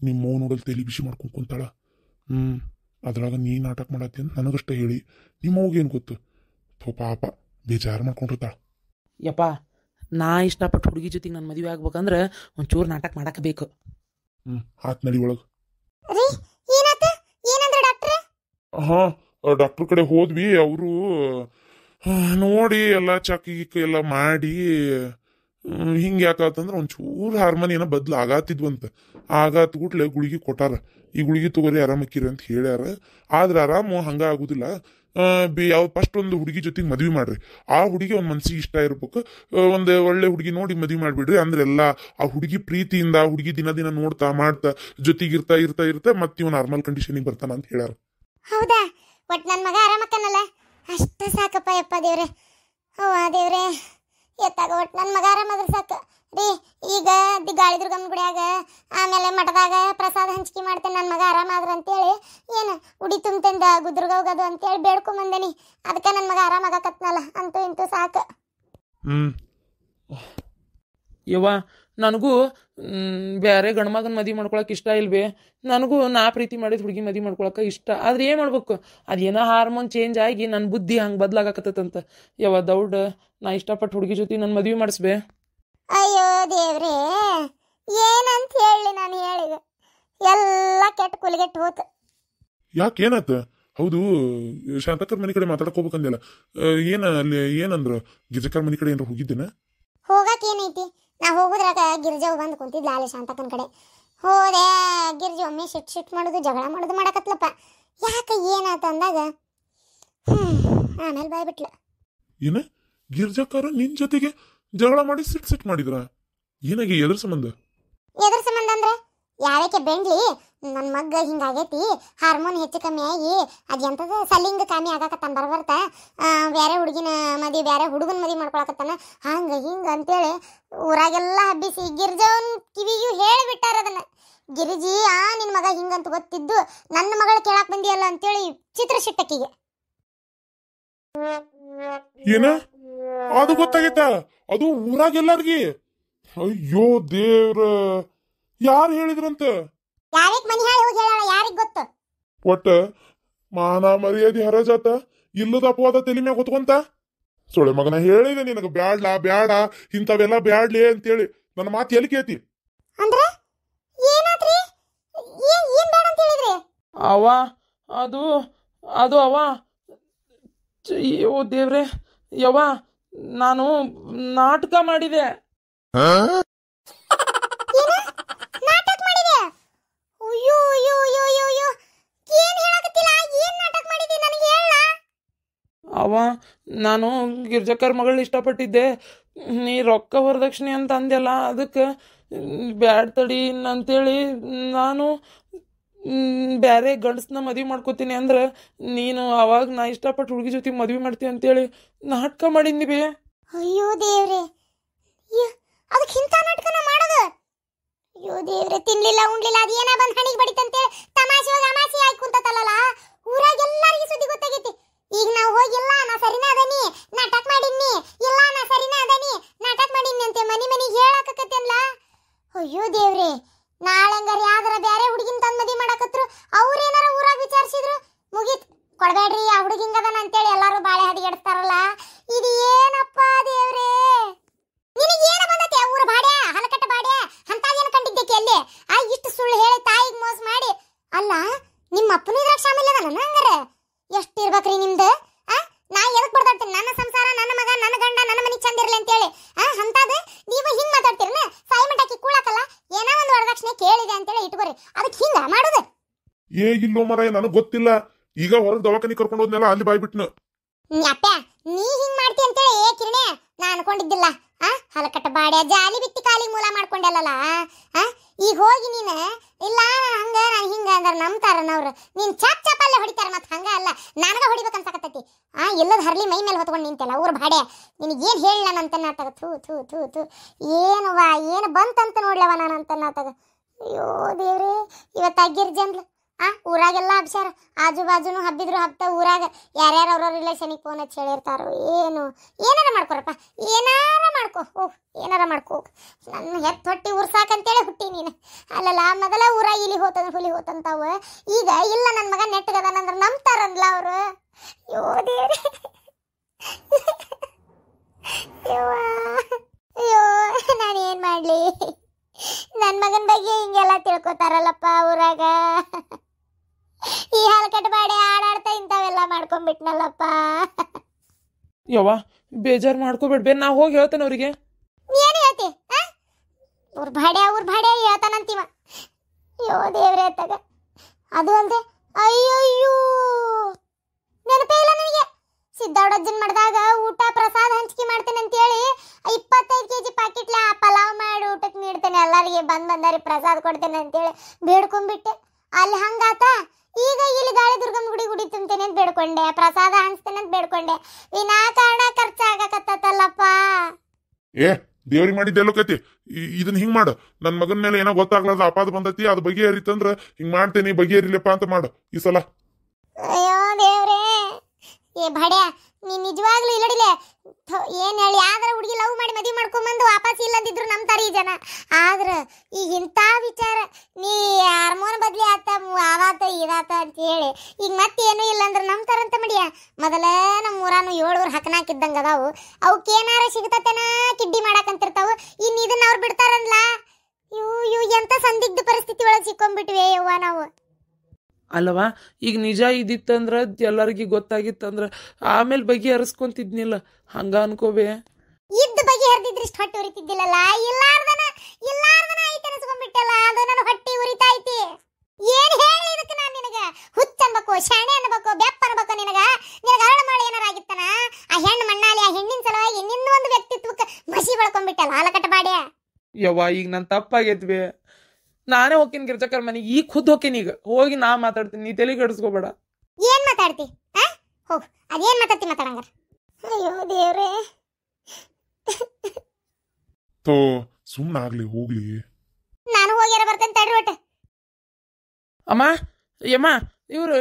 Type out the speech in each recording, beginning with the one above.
ನಿಮ್ಮ ಮೌ ನೋಡಲ್ ತಲೆ ಬಿಸಿ ಮಾಡ್ಕೊಂಡು ಕುಂತಾಳ. ಅದ್ರಾಗ ನೀ ನಾಟಕ ಮಾಡತ್ತಿ ಅಂತ ನನಗಷ್ಟೇ ಹೇಳಿ ನಿಮ್ಮ ಏನು ಗೊತ್ತು. ಪಾಪ ಬೇಜಾರು ಮಾಡ್ಕೊಂಡಿರ್ತಾಳ. ಯಪ್ಪ, ನಾ ಇಷ್ಟಪಟ್ಟು ಹುಡುಗಿ ಜೊತೆಗೆ ನನ್ನ ಮದುವೆ ಆಗ್ಬೇಕಂದ್ರೆ ಒಂಚೂರು ನಾಟಕ ಮಾಡಕ್ಕೆ ಬೇಕು. ಆತ್ ನಡಿ ಒಳಗೆ. ಹಾಂ, ಡಾಕ್ಟರ್ ಕಡೆ ಹೋದ್ವಿ. ಅವರು ನೋಡಿ ಎಲ್ಲ ಚೆಕ್ ಗಿಕ್ ಎಲ್ಲ ಮಾಡಿ ಹಿಂಗೆ ಯಾಕಂತಂದ್ರೆ ಒಂಚೂರು ಹಾರ್ಮೋನ್ ಏನೋ ಬದಲು ಆಗತ್ತಿದ್ವಂತ. ಆಗತ್ ಗುಟ್ಲೆ ಗುಳಿಗೆ ಕೊಟ್ಟಾರ. ಈ ಗುಳಿಗೆ ತಗೋರಿ ಆರಾಮಕ್ಕಿರಿ ಅಂತ ಹೇಳ್ಯಾರ. ಆದ್ರೆ ಆರಾಮು ಹಂಗ ಆಗುದಿಲ್ಲ. ಯಾವ ಫಸ್ಟ್ ಒಂದು ಹುಡುಗಿ ಜೊತೆಗೆ ಮದ್ವಿ ಮಾಡ್ರಿ. ಆ ಹುಡುಗಿ ಒಂದು ಮನ್ಸಿಗೆ ಇಷ್ಟ ಇರ್ಬೇಕು. ಒಂದು ಒಳ್ಳೆ ಹುಡುಗಿ ನೋಡಿ ಮದ್ವಿ ಮಾಡ್ಬಿಡ್ರಿ. ಅಂದ್ರೆ ಎಲ್ಲ ಆ ಹುಡುಗಿ ಪ್ರೀತಿಯಿಂದ ಆ ಹುಡುಗಿ ದಿನ ದಿನ ನೋಡ್ತಾ ಮಾಡ್ತಾ ಜೊತೆಗಿರ್ತಾ ಇರ್ತಾ ಇರ್ತಾ ಮತ್ತೆ ಇವ್ ನಾರ್ಮಲ್ ಕಂಡೀಷನಿಗೆ ಬರ್ತಾನ ಅಂತ ಹೇಳ್ಯಾರ. ಹೌದಾ? ಒಟ್ ನನ್ನ ಮಗ ಆರಾಮಕ್ಕನಲ್ಲ, ಅಷ್ಟ ಸಾಕಪ್ಪ. ಯಪ್ಪ ದೇವ್ರೆ, ಅವ್ವ ದೇವ್ರೆ, ಎತ್ತಾಗ ಒಟ್ಟು ನನ್ನ ಮಗ ಆರಾಮಾದ್ರೆ ಸಾಕು ರೀ. ಈಗ ಗಾಳಿದುರ್ಗಮ್ಮ ಗುಡಿಯಾಗ ಆಮೇಲೆ ಮಠದಾಗ ಪ್ರಸಾದ ಹಂಚಿಕೆ ಮಾಡ್ತೇನೆ, ನನ್ನ ಮಗ ಆರಾಮಾದ್ರ ಅಂತೇಳಿ ಏನು ಉಡಿ ತುಂಬ್ತಂದ ಗುದ್ರಗೌಗದು ಅಂತೇಳಿ ಬೇಡ್ಕೊಂಬಂದೇನಿ. ಅದಕ್ಕೆ ನನ್ನ ಮಗ ಆರಾಮಾಗಕತ್ನಲ್ಲ, ಅಂತೂ ಇಂತೂ ಸಾಕು. ಯವ್ವ, ನನಗೂ ಬೇರೆ ಗಂಡ್ಮಗನ ಮದುವೆ ಮಾಡ್ಕೊಳಕ್ಕೆ ಇಷ್ಟ ಇಲ್ವೇ. ನನಗೂ ನಾ ಪ್ರೀತಿ ಮಾಡಿದ ಹುಡುಗಿ ಮದುವೆ ಮಾಡ್ಕೊಳಕ್ಕೆ ಇಷ್ಟ. ಆದ್ರೆ ಏನು ಮಾಡ್ಬೇಕು, ಅದೇನೋ ಹಾರ್ಮೋನ್ ಚೇಂಜ್ ಆಗಿ ನನ್ನ ಬುದ್ಧಿ ಹಂಗೆ ಬದಲಾಗಕತ್ತಂತ. ಯವ್ವ ದೌಡ್, ನಾ ಇಷ್ಟಪಟ್ಟು ಹುಡುಗಿ ಜೊತೆ ನನ್ನ ಮದುವೆ ಮಾಡಿಸ್ಬೇ. ಅಯ್ಯೋ ದೇವ್ರೇ, ಏನಂತ ಹೇಳಿ ನಾನು ಹೇಳಿದ ಎಲ್ಲ ಕೆಟ್ಟ ಕುಲಿಗೆಟ್ಟು ಹೋತು. ಯಾಕೆ ಏನಾತ? ಹೌದು, ಶಾಂತಕರ್ ಮನೆ ಕಡೆ ಮಾತಾಡಕ್ ಹೋಗ್ಬೇಕಂದಿಲ್ಲ. ಅಲ್ಲಿ ಏನಂದ್ರು? ಗಿರ್ಜಕರ್ ಮನೆ ಕಡೆ ಏನಾರ ಹೋಗಿದ್ದೇನ? ಹೋಗಕ್ಕೆ ಏನೈತಿ, ನಾ ಹೋಗುದ್ರಾಗ ಗಿರ್ಜವ್ ಬಂದು ಕುಂತಿದ್ಲ ಅಲ್ಲಿ ಶಾಂತಕನ ಕಡೆ. ಹೋದೆ, ಗಿರ್ಜಿ ಒಮ್ಮೆ ಸಿಟ್ ಮಾಡೋದು ಜಗಳ ಮಾಡೋದು ಮಾಡಕತ್ಲಪ್ಪ. ಯಾಕೆ ಏನಾತ ಅಂದಾಗ ಆಮೇಲೆ ಬಾಯ್ಬಿಟ್ಲ. ಏನ ಗಿರ್ಜಕರ ನಿನ್ ಜೊತೆಗೆ ಜಗಳ ಮಾಡಿ ಸಿಟ್ ಮಾಡಿದ್ರ? ಏನಾಗಿ? ಎದ್ರ ಸಂಬಂಧ ಅಂದ್ರೆ ಯಾವಕ್ಕೆ ಬೆಂಡ್ಲಿ ನನ್ನ ಮಗ್ಗ ಹಿಂಗಾಗೈತಿ, ಹಾರ್ಮೋನ್ ಹೆಚ್ಚು ಕಮ್ಮಿ ಆಗಿ ಅದ್ಯಂತದ ಸಲಿಂಗ ಕಮ್ಮಿ ಆಗಾಕತ್ತಾನ ಬರ್ಬರ್ತ. ಬೇರೆ ಹುಡುಗಿನ ಮದಿ ಬೇರೆ ಹುಡುಗನ ಮದಿ ಮಾಡ್ಕೊಳಕತ್ತಾನ, ಹಂಗ ಹಿಂಗ ಅಂತೇಳಿ ಊರಾಗೆಲ್ಲ ಹಬ್ಬಿಸಿ ಗಿರ್ಜವನ್ ಕಿವಿಗೂ ಹೇಳಿಬಿಟ್ಟಾರ ಅದನ್ನ. ಗಿರಿಜಿ ನಿನ್ ಮಗ ಹಿಂಗಂತ ಗೊತ್ತಿದ್ದು ನನ್ನ ಮಗಳ ಕೇಳಾಕ್ ಬಂದಿಯಲ್ಲ ಅಂತೇಳಿ ಚಿತ್ರ ಶಿಟ್ಟಕ್ಕಿಗೆ. ಏನ ಅದು ಗೊತ್ತಾಗೈತ? ಅದು ಊರಾಗೆಲ್ಲಾರ್ಗಿ? ಅಯ್ಯೋ ದೇವ್ರ, ಯಾರು ಹೇಳಿದ್ರಂತ? ಯಾರಿಗ್ ಮನಿ ಹಾಳಿ ಹೋಗಿ ಹೇಳಾಳ, ಯಾರಿಗ್ ಗೊತ್ತು? ಒಟ್ಟ ಮಾನ ಮರ್ಯಾದೆ ಹರಜಾತ, ಇಲ್ಲದ ಅಪವಾದ ತಲೆ ಮ್ಯಾಗ ಹೊತ್ಕೊಂತ. ಸೊಳೆ ಮಗನ ಹೇಳಿದೆ ನಿನಗ ಬ್ಯಾಡ್ಲಾ ಬ್ಯಾಡ ಇಂಥವೆಲ್ಲ ಬ್ಯಾಡ್ಲಿ ಅಂತೇಳಿ. ನನ್ನ ಮಾತು ಎಲ್ಲಿ ಕೇಳ್ತಿ? ಅಂದ್ರೆ ಏನಾತ್ರಿ? ಏನ್ ಬೇಡ ಅಂತ ಹೇಳಿದ್ರಿ? ಅವ ಅದು ಅವ ಓ ದೇವ್ರೆ, ಯವ್ವ ನಾನು ನಾಟಕ ಮಾಡಿದೆ. ನಾಟಕ ಮಾಡಿದೆ? ಅಯ್ಯೋ ಅಯ್ಯೋ ಅಯ್ಯೋ ಅಯ್ಯೋ, ಏನ್ ಹೇಳಕತ್ತಿಲ್ಲ? ಏನ್ ನಾಟಕ ಮಾಡಿದಿ ನನಗೆ ಹೇಳ. ಅವ ನಾನು ಗಿರ್ಜಕರ್ ಮಗಳನ್ನ ಇಷ್ಟಪಟ್ಟಿದ್ದೆ. ನೀ ರೊಕ್ಕ ವರದಕ್ಷಿಣೆ ಅಂತ ಅಂದೆಲ್ಲ, ಅದಕ್ಕೆ ಬ್ಯಾಡ್ ತಡಿ ಅಂತೇಳಿ ನಾನು ಬೇರೆ ಗಂಡಸನ್ನ ಮದುವೆ ಮಾಡ್ಕೋತೀನಿ ಅಂದ್ರೆ ನೀನು ಅವಾಗ ನಾ ಇಷ್ಟಪಟ್ಟು ಹುಡುಗಿ ಜೊತೆ ಮದುವೆ ಮಾಡ್ತೀನಿ ಅಂತೇಳಿ ನಾಟಕ ಮಾಡಿದ್ನಿ. ಅಯ್ಯೋ ದೇವ್ರೆ, ಅದಕ್ಕೆ ಇಂಥ ನಾಟಕನ ಮಾಡೋದು? ಅಯ್ಯೋ ದೇವ್ರೆ, ತಿನ್ಲಿಲ್ಲ ಉಣ್ಲಿಲ್ಲ ಅದೇನ ಬಂದ್ ಹಣಿಗೆ ಬಡಿತಂತೇಳಿ ತಮಾಷೆ ಅಮಾಸೆ ಆಯ್ತು ಕುಂತತಲ್ಲ. ಊರಾಗ ಎಲ್ಲರಿಗೂ ಸುದ್ದಿ ಗೊತ್ತಾಗೈತಿ. ಈಗ ನಾವು ಹೋಗಿಲ್ಲ ನಾ ಸರಿನಾ ಅದನಿ ನಾಟಕ ಮಾಡಿದ್ನಿ, ಇಲ್ಲ ನಾ ಸರಿನಾ ಅದನಿ ನಾಟಕ ಮಾಡಿದ್ನಿ ಅಂತ ಮನಿ ಹೇಳಕತ್ತೇನ್ಲ. ಅಯ್ಯೋ ದೇವ್ರೆ, ನಾಳೆಂಗಾರ ಯಾವ್ದಾರ ಬೇರೆ ಹುಡುಗಿನ ತಂದು ಮದುವೆ ಮಾಡಕತ್ರು, ಅವ್ರೇನಾರ ಊರಾಗ ವಿಚಾರಿಸಿದ್ರು ಮುಗೀತ್, ಕೊಡಬೇಡ್ರಿ ಆ ಹುಡುಗಿಂಗದನ ಅಂತೇಳಿ ಎಲ್ಲಾರು ಬಾಳೆ ಹದಿಗೆಡ್ತಾರಲ್ಲ. ಇದು ಏನಪ್ಪ ದೇವ್ರೆ? ನಿನಗೇನ ಬಂದತೆ ಊರ ಬಾಡ್ಯ, ಹಲಕಟ್ಟ ಬಾಡ್ಯ ಅಂತದೇನು ಕಂಡಿದ್ದಕ್ಕೆ ಅಲ್ಲಿ? ಇಷ್ಟು ಸುಳ್ಳು ಹೇಳಿ ತಾಯಿಗೆ ಮೋಸ ಮಾಡಿ. ಅಲ್ಲ, ನಿಮ್ಮ ಅಪ್ಪನೂ ಇದ್ರಾಗ ಶಾಮಿಲ್ ಅದಾನ ಹಂಗಾರೆ? ಎಷ್ಟು ಇರ್ಬೇಕ್ರಿ ನಿಮ್ದು? ನಾ ಎದಕ್ ಬಡ್ದಾಡ್ತೀನಿ? ನನ್ನ ಸಂಸಾರ, ನನ್ನ ಮಗ, ನನ್ನ ಗಂಡ, ನನ್ನ ಮನೆ ಚಂದ ಇರ್ಲಿ ಅಂತೇಳಿ ಅಂತದ ನೀವು ಹಿಂಗ್ ಮಾತಾಡ್ತೀರನ? ಸಾಯಿ ಮಠಕ್ಕೆ ಕೂಳಕಲ್ಲ, ಏನೋ ಒಂದು ವರದಕ್ಷಿಣೆ ಕೇಳಿದೆ ಅಂತೇಳಿ ಇಟ್ಕೋರಿ, ಅದಕ್ಕೆ ಹಿಂಗ ಮಾಡುದು? ಇಲ್ಲೋ ಮರ, ನನಗ್ ಗೊತ್ತಿಲ್ಲ. ಈಗ ಹೊರಗೆ ದವಾಖಾನಿ ಕರ್ಕೊಂಡು ಹೋದ್ನೆಲ್ಲ ಅಲ್ಲಿ ಬಾಯ್ಬಿಟ್ನು. ಅಪ್ಪ, ನೀ ಹಿಂಗ್ ಮಾಡ್ತಿ ಅಂತೇಳಿ ಕಿರಣೆ ನಾ ಅನ್ಕೊಂಡಿದ್ದಿಲ್ಲ. ಹಲಕಟ್ಟ ಬಾಡ್ಯ ಜಾಲಿ ಬಿತ್ತಿ ಕಾಲಿಗೆ ಮೂಲ ಮಾಡ್ಕೊಂಡೆಲ್ಲ. ಈಗ ಹೋಗಿ ನೀನು ಇಲ್ಲ ಹಂಗ ನಾನು ಹಿಂಗ ಅಂದ್ರೆ ನಂಬ್ತಾರನವ್ರು, ನೀನ್ ಚಾಪ್ ಚಾಪಲ್ಲೇ ಹೊಡಿತಾರ. ಮತ್ ಹಂಗ ಅಲ್ಲ, ನನಗ ಹೊಡಿಬೇಕನ್ಸಕತ್ತೈತಿ. ಎಲ್ಲದ ಹರ್ಲಿ ಮೈ ಮೇಲೆ ಹೊತ್ಕೊಂಡು ನಿಂತೆಲ್ಲ ಊರ್ ಬಾಡ್ಯ. ನಿನಗೇನ್ ಹೇಳ ಅಂತ ನಾಟಕ? ಥೂ ಥೂ ಥೂ ಥೂ, ಏನುವ ಏನು ಬಂತಂತ ನೋಡ್ಲವ ನಾನು ಅಂತ ನಾಟಕ. ಅಯ್ಯೋ ದೇವ್ರೆ, ಇವತ್ತು ಗಿರ್ಜಂದ್ಲು ಊರಾಗೆಲ್ಲ ಹಬ್ಸ್ಯಾರ, ಆಜು ಬಾಜುನು ಹಬ್ಬಿದ್ರು ಹಬ್ತ. ಊರಾಗ ಯಾರ್ಯಾರು ಅವ್ರ ರಿಲೇಷನಿಗೆ ಫೋನ್ ಹಚ್ಚಿ ಹೇಳಿರ್ತಾರೋ ಏನು, ಏನಾರ ಮಾಡ್ಕೊರಪ್ಪ, ಏನಾರ ಮಾಡ್ಕೊ. ಮಾಡ್ಕೋ ಹೋಗ್, ಏನಾರ ಮಾಡ್ಕೋ ಹೋಗ್. ನನ್ನ ಹೆತ್ ಹೊಟ್ಟಿ ಉರ್ಸಾಕಂತೇಳಿ ಹುಟ್ಟಿ ನೀನು. ಅಲ್ಲಲ್ಲ ಮೊದಲ ಊರಾಗ ಇಲಿ ಹೋತಂದ್ರೆ ಹುಲಿ ಹೋತಂತಾವ, ಈಗ ಇಲ್ಲ ನನ್ನ ಮಗ ನೆಟ್ಟಗದಾನಂದ್ರೆ ನಂಬ್ತಾರಲ್ಲ ಅವರು. ಅಯ್ಯೋ ದೇವ್ರೆ, ಅಯ್ಯೋ ನಾನು ಏನ್ ಮಾಡ್ಲಿ? ನನ್ನ ಮಗನ ಬಗ್ಗೆ ಹಿಂಗೆಲ್ಲ ತಿಳ್ಕೊತಾರಲ್ಲಪ್ಪ ಊರಾಗ. ಈ ಹಾಲಕಟ್ಟು ಬಾಡಿ ಆಡಾಡ್ತಾ ಇಂಥವೆಲ್ಲ ಮಾಡ್ಕೊಂಡ್ಬಿಟ್ನಲ್ಲಪ್ಪ. ಯವ್ವ ಬೇಜಾರು ಮಾಡ್ಕೋಬೇಡ್ಬೇ, ನಾ ಹೋಗಿ ಹೇಳ್ತೇನೆ ಅವ್ರಿಗೆ. ಏನು ಹೇಳ್ತಿ? ಅವ್ರ ಭಾಡೆ ಹೇಳ್ತಾನಂತೀವ. ಅಯ್ಯೋ ದೇವ್ರೆ ತಗ. ಅದು ಅಲ್ದೆ ಅಯ್ಯಯ್ಯೋ ನೆನಪೇ ಇಲ್ಲ ನನಗೆ. ಸಿದ್ದಾಡಜ್ಜನ್ ಮಾಡಿದಾಗ ಊಟ ಪ್ರಸಾದ ಹಂಚಿಕೆ ಮಾಡ್ತೇನೆ ಅಂತೇಳಿ 25 kg ಪಾಕೆಟ್ಲೆ ಪಲಾವ್ ಮಾಡಿ ಊಟಕ್ಕೆ ನೀಡ್ತೇನೆ, ಎಲ್ಲರಿಗೆ ಬಂದಾರಿ ಪ್ರಸಾದ ಕೊಡ್ತೇನೆ ಅಂತೇಳಿ ಬೇಡ್ಕೊಂಡ್ಬಿಟ್ಟೆ. ಅಲ್ಲಿ ಹಂಗಾತ. ಈಗ ಇಲ್ಲಿ ಗಾಳಿ ದುರ್ಗಮ್ಮ ಗುಡಿ ತುಂಬ್ತೇನೆ ಅಂತ ಬೇಡ್ಕೊಂಡೆ, ಪ್ರಸಾದ ಹಂಚ್ತೇನೆ ಅಂತ ಬೇಡ್ಕೊಂಡೆ. ವಿನಾಕಾರಣ ಖರ್ಚಾಗಕತ್ತಲ್ಲಪ್ಪ. ಏ ದೇವ್ರಿ ಮಾಡಿದ್ದೆಲ್ಲೋ ಕತಿ. ಇದನ್ನ ಹಿಂಗ್ ಮಾಡು, ನನ್ ಮಗನ ಮೇಲೆ ಏನೋ ಗೊತ್ತಾಗ್ಲಾರ್ದ ಅಪಾದ ಬಂದತಿ, ಅದು ಬಗೆಹರಿತಂದ್ರ ಹಿಂಗ್ ಮಾಡ್ತೇನಿ, ಬಗೆಹರಿಲಪ್ಪ ಅಂತ ಮಾಡು ಈ ಸಲ. ಅಯ್ಯೋ ದೇವ್ರೇ, ಏ ಭಡ್ಯ ನೀನ್ ನಿಜವಾಗ್ಲೂ ಇಲ್ಲಡಿಲೆ ಏನ್ ಹೇಳಿ, ಆದ್ರ ಹುಡುಗಿ ಲವ್ ಮಾಡಿ ಮದುವೆ ಮಾಡ್ಕೊಂಬಂದು ವಾಪಸ್ ಇಲ್ಲದಿದ್ರು ನಂಬ್ತಾರ ಈ ಜನ. ಆದ್ರ ಈಗ ಇಂಥ ವಿಚಾರ ನೀ ಹಾರ್ಮೋನ್ ಬದ್ಲಿ ಆತ ಅದಾತ ಇದಾತ ಅಂತ ಹೇಳಿ ಈಗ ಮತ್ತೇನು ಇಲ್ಲ ಅಂದ್ರೆ ನಂಬ್ತಾರಂತ ಮಡಿಯ. ಮೊದಲ ನಮ್ಮ ಊರಾನು 7 ಹಕನಾಕಿದ್ದಂಗ ಅದಾವು, ಅವಕ್ಕೇನಾರ ಸಿಗ್ತತೆನ ಕಿಡ್ಡಿ ಮಾಡಾಕಂತಿರ್ತಾವು. ಇನ್ನು ಇದನ್ನ ಅವ್ರು ಬಿಡ್ತಾರನ್ಲ? ಇವು ಎಂತ ಸಂದಿಗ್ಧ ಪರಿಸ್ಥಿತಿ ಒಳಗೆ ಸಿಕ್ಕೊಂಡ್ಬಿಟ್ವಿ ಯವ್ವ ನಾವು. ಅಲ್ಲವಾ ಈಗ ನಿಜ ಇದ್ದಿತ್ತಂದ್ರ ಎಲ್ಲರಿಗೂ ಗೊತ್ತಾಗಿತ್ತಂದ್ರ ಆಮೇಲೆ ಬಗೆಹರಿಸ್ಕೊಂತಿದ್ನಿಲ್ಲ, ಹಂಗ ಅನ್ಕೋಬೇ. ಇದ್ದ ಬಗ್ಗೆ ಹರಿದಿದ್ರೆ ಇಷ್ಟು ಹೊಟ್ಟೆ ಉರಿತಿದ್ದಿಲ್ಲಲ್ಲ. ಇಲ್ಲಾರ್ದನ ಐತೆ ಅನ್ಸ್ಕೊಂಡ್ಬಿಟ್ಟಲ್ಲ, ಅದು ನನ್ನ ಹೊಟ್ಟೆ ಉರಿತಾ ಐತಿ. ಏನ್ ಹೇಳಿ ಇದಕ್ಕೆ ನಾನು ನಿನಗ? ಹುಚ್ಚ ಅನ್ಬೇಕು, ಶಾಣೆ ಅನ್ಬೇಕು, ಬೆಪ್ಪ ಅನ್ಬೇಕು. ನಿನಗ ಅರಳ ಮಾಡಿ ಏನಾರ ಆಗಿತ್ತನ? ಆ ಹೆಣ್ಣು ಮಣ್ಣಾಲಿ ಆ ಹೆಣ್ಣಿನ ಸಲುವಾಗಿ ನಿನ್ನ ಒಂದು ವ್ಯಕ್ತಿತ್ವಕ್ಕೆ ಮಸಿ ಬೆಳ್ಕೊಂಡ್ಬಿಟ್ಟಲ್ಲ ಹಾಲಕಟ್ಟ ಬಾಡ್ಯ. ಯವ್ವ ಈಗ ನನ್ ತಪ್ಪಾಗೈತ್ವಿ, ನಾನೇ ಹೋಗ್ತೀನಿ ಗಿರ್ಜಕ್ಕರ್ ಮನೆಗೆ, ಈಗ ಖುದ್ದು ಹೋಗ್ತೀನಿ. ಈಗ ಹೋಗಿ ನಾ ಮಾತಾಡ್ತೀನಿ, ನೀ ತಲೆ ಕೆಡಿಸ್ಕೋಬೇಡ. ಏನ್ ಮಾತಾಡ್ತಿ? ಹೋಗ್, ಅದೇನ್ ಮಾತಾಡಂಗಾರ? ಅಯ್ಯೋ ದೇವ್ರೇ, ತೋ ಸುಮ್ನಾಗ್ಲಿ ಹೋಗ್ಲಿ. ನಾನು ಹೋಗ್ಯಾರ ಬರ್ತೇನೆ ತಡ್ರಿ ಒಟ್ಟ. ಅಮ್ಮ ಯಮ್ಮ ಇವ್ರು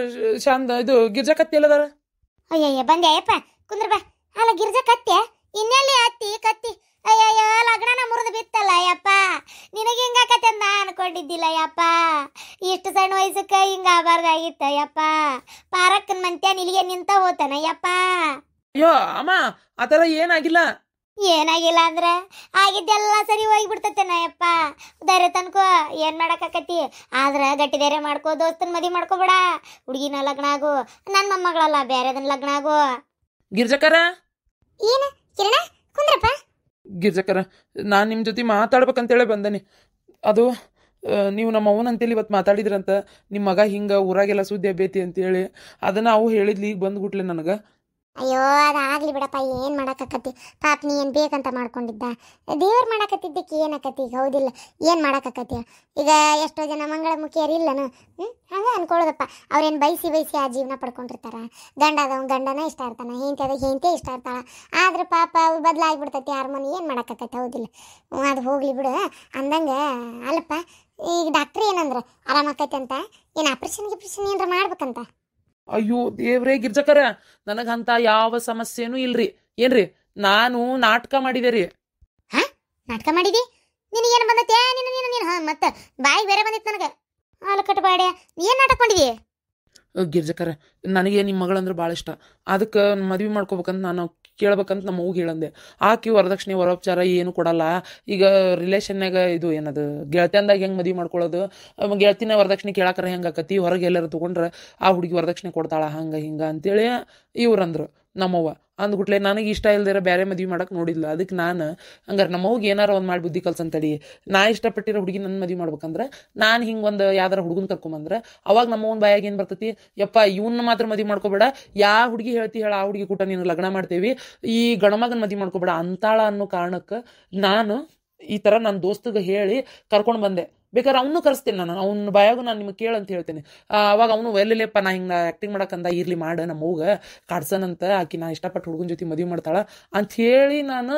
ಶಾಂತ ಇದು ಗಿರ್ಜಾ ಕತ್ತಿ ಎಲ್ಲದಾರ? ಅಯ್ಯಯ್ಯ ಬಂದೆ ಅಯ್ಯಪ್ಪ, ಕುಂದ್ರ ಬಾ. ಅಲ್ಲ ಗಿರ್ಜಾ ಕತ್ತೆ ಇನ್ನೆಲ್ಲಿ ಅತ್ತಿ ಕತ್ತಿ? ಅಯ್ಯಯ್ಯ ಲಗ್ನ ಮುರಿದು ಬಿತ್ತಲ್ಲ ಯಪ್ಪ. ನಿನಗೆ ಹಿಂಗಾಕತ್ತೆ ಅಂತ ಅನ್ಕೊಂಡಿದ್ದಿಲ್ಲ ಯಪ್ಪ. ಇಷ್ಟು ಸಣ್ಣ ವಯಸ್ಸಕ್ಕೆ ಹಿಂಗ ಆಗಬಾರ್ದಾಗಿತ್ತ ಯಪ್ಪ. ಪಾರಕ್ಕನ್ ಮಂತ್ಯ ನಿಲಿಗೆ ನಿಂತ ಹೋತಾನ ಯಪ್ಪ. ಅಯ್ಯೋ ಅಮ್ಮ ಆತರ ಏನಾಗಿಲ್ಲ. ಏನಾಗಿಲ್ಲ ಅಂದ್ರೆ ಆಗಿದ್ದೆಲ್ಲ ಸರಿ ಹೋಗ್ಬಿಡ್ತತೆನ ಯಪ್ಪ. ಧೈರ್ಯ ತನ್ಕೋ, ಏನ್ ಮಾಡಕ್ಕಾಕತಿ? ಆದ್ರ ಗಟ್ಟಿ ಧೈರ್ಯ ಮಾಡ್ಕೋ, ದೋಸ್ತನ್ ಮದಿ ಮಾಡ್ಕೋಬೇಡ. ಹುಡುಗಿನ ಲಗ್ನ ಆಗು, ನನ್ನ ಮೊಮ್ಮಗಳಲ್ಲ ಬೇರೆದನ್ ಲಗ್ನ ಆಗು. ಗಿರ್ಜಕ್ಕರ ಏನ ಕಿರಣ ಕುಂದ್ರಪ್ಪ. ಗಿರ್ಜಕ್ಕರ ನಾನು ನಿಮ್ಮ ಜೊತೆ ಮಾತಾಡ್ಬೇಕಂತೇಳಿ ಬಂದನಿ. ಅದು ನೀವು ನಮ್ಮ ಅವ್ವನ ಅಂತೇಳಿ ಇವತ್ತು ಮಾತಾಡಿದ್ರಂತ, ನಿಮ್ಮ ಮಗ ಹಿಂಗೆ ಊರಾಗೆಲ್ಲ ಸುದ್ದಿ ಅಬೇತಿ ಅಂತೇಳಿ ಅದನ್ನು ಅವು ಹೇಳಿದ್ಲಿ. ಈಗ ಬಂದ್ಬಿಟ್ಲೆ ನನಗೆ. ಅಯ್ಯೋ ಅದಾಗ್ಲಿ ಬಿಡಪ್ಪ, ಏನ್ ಮಾಡಾಕತ್ತಿ? ಪಾಪ ನೀ ಏನ್ ಬೇಕಂತ ಮಾಡ್ಕೊಂಡಿದ್ದ? ದೇವ್ರ ಮಾಡಾಕತ್ತಿದ್ದಕ್ಕೆ ಏನಾಕತಿ? ಈಗ ಹೌದಿಲ್ಲ, ಏನ್ ಮಾಡಾಕತ್ತಿ? ಈಗ ಎಷ್ಟೋ ಜನ ಮಂಗಳ ಮುಖಿಯರಿಲ್ಲನು. ಹಂಗ ಅನ್ಕೊಳ್ಳೋದಪ್ಪ. ಅವ್ರೇನ್ ಬಯಸಿ ಆ ಜೀವನ ಪಡ್ಕೊಂಡಿರ್ತಾರ. ಗಂಡ ಅದವ್ ಗಂಡನ ಇಷ್ಟ ಇರ್ತಾನ, ಹೆಂಡತಿ ಅದ ಹೆಂಡತಿ ಇಷ್ಟ ಇರ್ತಾಳ. ಆದ್ರೆ ಪಾಪ ಬದಲಾಗ್ಬಿಡ್ತೈತಿ ಹಾರ್ಮೋನ್. ಏನ್ ಮಾಡಾಕತ್ತೈತಿ? ಹೌದಿಲ್ಲ, ಅದು ಹೋಗ್ಲಿ ಬಿಡು ಅಂದಂಗ. ಅಲ್ಲಪ್ಪ, ಈಗ ಡಾಕ್ಟ್ರ್ ಏನಂದ್ರ ಆರಾಮಾಕೈತಿ ಅಂತ? ಏನ್ ಆಪರೇಷನ್ ಏನಾರ ಮಾಡ್ಬೇಕಂತ? ಅಯ್ಯೋ ದೇವ್ರೇ ಗಿರ್ಜಕ್ಕರ, ನನಗಂತ ಯಾವ ಸಮಸ್ಯೆನೂ ಇಲ್ರಿ. ಏನ್ರಿ ನಾನು ನಾಟಕ ಮಾಡಿದೆ ರೀ. ನಾಟಕ ಮಾಡಿದಿ? ನಿನಗೇನು ಬಂದತ್ತೆ? ಮತ್ತೆ ಬಾಯಿಗೆ ಬೇರೆ ಬಂದಿತ್ತು ನನಗೆ. ಹಾಲಕಟ್ಟ ಬಾಡ್ಯ, ಏನ್ ನಾಟಕ ಮಾಡಿದಿ? ಗಿರ್ಜಕ್ಕರ ನನಗೆ ನಿಮ್ಮ ಮಗಳಂದ್ರೆ ಭಾಳ ಇಷ್ಟ. ಅದಕ್ಕೆ ಮದ್ವೆ ಮಾಡ್ಕೋಬೇಕಂತ ನಾನು ಕೇಳ್ಬೇಕಂತ ನಮ್ಮ ಅವ್ಗೆ ಹೇಳಂದೆ. ಆಕಿ ವರದಕ್ಷಿಣೆ ವರೋಪಚಾರ ಏನು ಕೊಡಲ್ಲ. ಈಗ ರಿಲೇಷನ್ನಾಗ ಇದು ಏನದು ಗೆಳತಿಯಂದಾಗ ಹೆಂಗೆ ಮದ್ವೆ ಮಾಡ್ಕೊಳ್ಳೋದು, ಗೆಳತಿನ ವರದಕ್ಷಿಣೆ ಕೇಳಾಕರ ಹೆಂಗೆ ಆಕತಿ, ಹೊರಗೆ ಎಲ್ಲರೂ ತೊಗೊಂಡ್ರೆ ಆ ಹುಡುಗಿ ವರದಕ್ಷಿಣೆ ಕೊಡ್ತಾಳ ಹಂಗೆ ಹಿಂಗೆ ಅಂತೇಳಿ ಇವ್ರಂದ್ರು ನಮ್ಮವ್ವ. ಅಂದ್ಬಿಟ್ಲೆ ನನಗೆ ಇಷ್ಟ ಇಲ್ದಿರ ಬೇರೆ ಮದ್ವೆ ಮಾಡಕ್ಕೆ ನೋಡಿಲ್ಲ. ಅದಕ್ಕೆ ನಾನು ಹಂಗಾರೆ ನಮ್ಮವ್ಗೆ ಏನಾರ ಒಂದು ಮಾಡಿ ಬುದ್ಧಿ ಕಲ್ಸಂತಡಿ. ನಾ ಇಷ್ಟಪಟ್ಟಿರೋ ಹುಡುಗಿ ನನ್ನ ಮದ್ವೆ ಮಾಡ್ಬೇಕಂದ್ರೆ ನಾನು ಹಿಂಗೆ ಒಂದು ಯಾವ್ದಾರ ಹುಡುಗನ ಕರ್ಕೊಂಬಂದ್ರೆ ಅವಾಗ ನಮ್ಮವ್ನ ಬಾಯಾಗ ಏನು ಬರ್ತೈತಿ? ಯಪ್ಪ ಇವನ್ನ ಮಾತ್ರ ಮದ್ವೆ ಮಾಡ್ಕೋಬೇಡ, ಯಾವ ಹುಡುಗಿ ಹೇಳ್ತಿ ಹೇಳ ಆ ಹುಡುಗಿ ಕೂಟ ನೀನು ಲಗ್ನ ಮಾಡ್ತೇವಿ, ಈ ಗಣಮಗನ ಮದ್ವೆ ಮಾಡ್ಕೋಬೇಡ ಅಂತಾಳ ಅನ್ನೋ ಕಾರಣಕ್ಕೆ ನಾನು ಈ ಥರ ನನ್ನ ದೋಸ್ತಗೆ ಹೇಳಿ ಕರ್ಕೊಂಡು ಬಂದೆ. ಬೇಕಾದ್ರೆ ಅವನು ಕರೆಸ್ತೇನೆ, ನಾನು ಅವ್ನ ಬಾಯಾಗೂ ನಾನು ನಿಮಗೆ ಕೇಳಂತ ಹೇಳ್ತೇನೆ. ಅವಾಗ ಅವನು ಒಲ್ಲೆಪ್ಪ ನಾ ಹಿಂಗೆ ಆ್ಯಕ್ಟಿಂಗ್ ಮಾಡಕ್ಕಂದ ಇರಲಿ ಮಾಡು, ನಮ್ಮ ಅವ್ಗೆ ಕಾಡ್ಸನಂತ, ಆಕಿ ನಾ ಇಷ್ಟಪಟ್ಟು ಹುಡುಗನ ಜೊತೆ ಮದುವೆ ಮಾಡ್ತಾಳೆ ಅಂಥೇಳಿ ನಾನು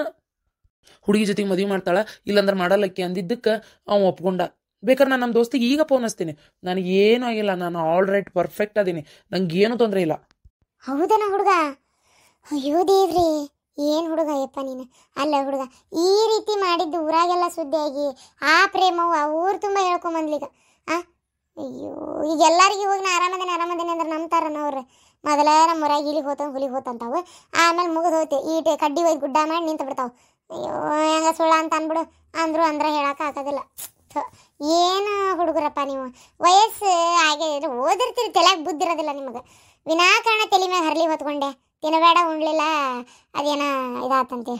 ಹುಡುಗಿ ಜೊತೆಗೆ ಮದುವೆ ಮಾಡ್ತಾಳೆ ಇಲ್ಲಾಂದ್ರೆ ಮಾಡಲ್ಲಕ್ಕಿ ಅಂದಿದ್ದಕ್ಕೆ ಅವ್ನು ಒಪ್ಕೊಂಡ. ಬೇಕಾದ್ರೆ ನಾನು ನಮ್ಮ ದೋಸ್ತಿಗೆ ಈಗ ಫೋನ್ ಹಚ್ತೀನಿ, ನನಗೇನು ಆಗಿಲ್ಲ, ನಾನು ಆಲ್ ರೈಟ್ ಪರ್ಫೆಕ್ಟ್ ಅದೀನಿ, ನಂಗೇನು ತೊಂದರೆ ಇಲ್ಲ. ಹೌದನ ಹುಡುಗ? ಅಯ್ಯೋ ದೇವ್ರಿ, ಏನು ಹುಡುಗ ಯಪ್ಪ ನೀನು. ಅಲ್ಲ ಹುಡುಗ, ಈ ರೀತಿ ಮಾಡಿದ್ದು ಊರಾಗೆಲ್ಲ ಸುದ್ದಿಯಾಗಿ ಆ ಪ್ರೇಮವು ಆ ಊರು ತುಂಬ ಹೇಳ್ಕೊಂಬಂದ್ಲೀಗ. ಅಯ್ಯೋ, ಈಗ ಎಲ್ಲರಿಗೂ ಹೋಗಿ ನಾ ಆರಾಮದೇನೆ ಅಂದ್ರೆ ನಂಬ್ತಾರನ ಅವ್ರು. ಮೊದಲೇ ನಮ್ಮ ಊರಾಗ ಇಲಿ ಹೋತಂಗೆ ಹುಲಿ ಹೋತಂತಾವು, ಆಮೇಲೆ ಮುಗಿದು ಹೋಯ್ತು ಈಟೆ ಕಡ್ಡಿ ಒಯ್ದು ಗುಡ್ಡ ಮಾಡಿ ನಿಂತು ಬಿಡ್ತಾವೆ. ಅಯ್ಯೋ ಹೆಂಗ ಸುಳ್ಳ ಅಂತ ಅಂದ್ಬಿಡು ಅಂದ್ರೆ ಹೇಳಕ್ಕೆ ಆಗೋದಿಲ್ಲ. ಏನು ಹುಡುಗರಪ್ಪ ನೀವು, ವಯಸ್ಸು ಹಾಗೆ ಓದಿರ್ತೀರಿ, ತಲೆಯಾಗ ಬುದ್ಧಿರೋದಿಲ್ಲ ನಿಮಗೆ. ವಿನಾಕಾರಣ ತಲೆ ಮ್ಯಾಗ ಹರಲಿ ಹೊತ್ಕೊಂಡೆ, ತಿನ್ನಬೇಡ ಉಣ್ಲಿಲ್ಲ ಅದೇನ ಇದಾತಂತೆ.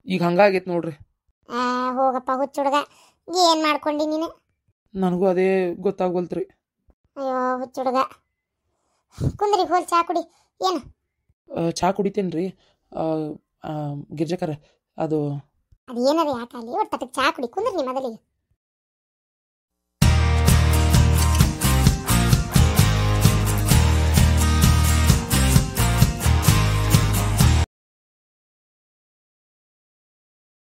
ಈಗ ಹಂಗಾಗೈತೆ ನೋಡ್ರಿ. ಹೋಗಪ್ಪ ಹುಚ್ಚುಡುಗ, ಏನು ಮಾಡ್ಕೊಂಡು ನೀನು? ನನಗೂ ಅದೇ ಗೊತ್ತಾಗೋಲ್ತ್ರಿ. ಅಯ್ಯೋ ಹುಚ್ಚುಡುಗ, ಕುಂದ್ರಿ ಹೋಲ್ ಚಾ ಕುಡಿ. ಏನು ಚಾ ಕುಡಿತೇನೆ ರೀ ಗಿರ್ಜಕರ. ಅದು ಅದೇನದ ಯಾಕಲ್ಲಿ ಒಟ್ಟು ಚಾ ಕುಡಿ, ಕುಂದ್ರಿ ನಿಮ್ಮ ಮೊದಲಿಗೆ.